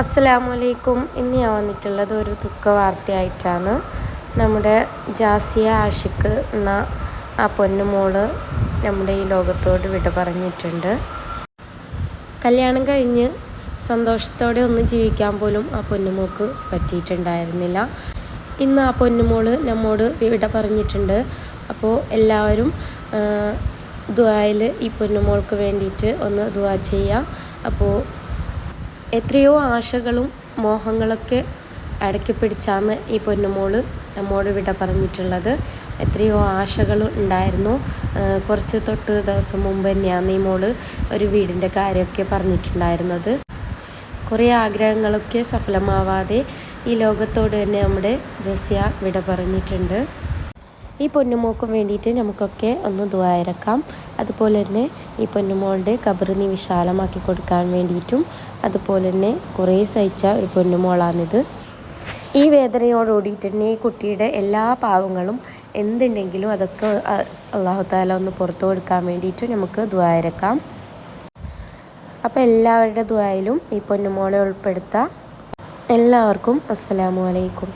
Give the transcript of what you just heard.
അസ്സലാമലൈക്കും. ഇന്ന് ഞാൻ വന്നിട്ടുള്ളത് ഒരു ദുഃഖവാർത്തയായിട്ടാണ്. നമ്മുടെ ജാസിയ ആഷിഖ് എന്ന ആ പൊന്നുമോള് നമ്മുടെ ഈ ലോകത്തോട് വിട പറഞ്ഞിട്ടുണ്ട്. കല്യാണം കഴിഞ്ഞ് സന്തോഷത്തോടെ ഒന്ന് ജീവിക്കാൻ പോലും ആ പൊന്നുമോൾക്ക് പറ്റിയിട്ടുണ്ടായിരുന്നില്ല. ഇന്ന് ആ പൊന്നുമോള് നമ്മോട് വിട പറഞ്ഞിട്ടുണ്ട്. അപ്പോൾ എല്ലാവരും ദുആയിൽ ഈ പൊന്നുമോൾക്ക് വേണ്ടിയിട്ട് ഒന്ന് ദുആ ചെയ്യുക. അപ്പോൾ എത്രയോ ആശകളും മോഹങ്ങളൊക്കെ അടക്കി പിടിച്ചാണ് ഈ പൊന്നുമോള് നമ്മോട് വിട പറഞ്ഞിട്ടുള്ളത്. എത്രയോ ആശകൾ ഉണ്ടായിരുന്നു. കുറച്ച് ദിവസം മുമ്പ് തന്നെയാണ് ഈ മോള് ഒരു വീടിൻ്റെ കാര്യമൊക്കെ പറഞ്ഞിട്ടുണ്ടായിരുന്നത്. കുറേ ആഗ്രഹങ്ങളൊക്കെ സഫലമാവാതെ ഈ ലോകത്തോട് തന്നെ നമ്മുടെ ജസിയ വിട പറഞ്ഞിട്ടുണ്ട്. ഈ പൊന്നുമോൾക്കും വേണ്ടിയിട്ട് നമുക്കൊക്കെ ഒന്ന് ദുആ ഇറക്കാം. അതുപോലെ തന്നെ ഈ പൊന്നുമോളുടെ ഖബറിനെ വിശാലമാക്കി കൊടുക്കാൻ വേണ്ടിയിട്ടും അതുപോലെ തന്നെ കുറേ സഹിച്ച ഒരു പൊന്നുമോളാണിത്. ഈ വേദനയോടുകൂടിയിട്ട് തന്നെ ഈ കുട്ടിയുടെ എല്ലാ പാവങ്ങളും എന്തുണ്ടെങ്കിലും അതൊക്കെ അല്ലാഹു തആല ഒന്ന് പുറത്തു കൊടുക്കാൻ വേണ്ടിയിട്ട് നമുക്ക് ദുആ ഇറക്കാം. അപ്പോൾ എല്ലാവരുടെ ദുആയിലും ഈ പൊന്നുമോളെ ഉൾപ്പെടുത്താം. എല്ലാവർക്കും അസ്സലാമു അലൈക്കും.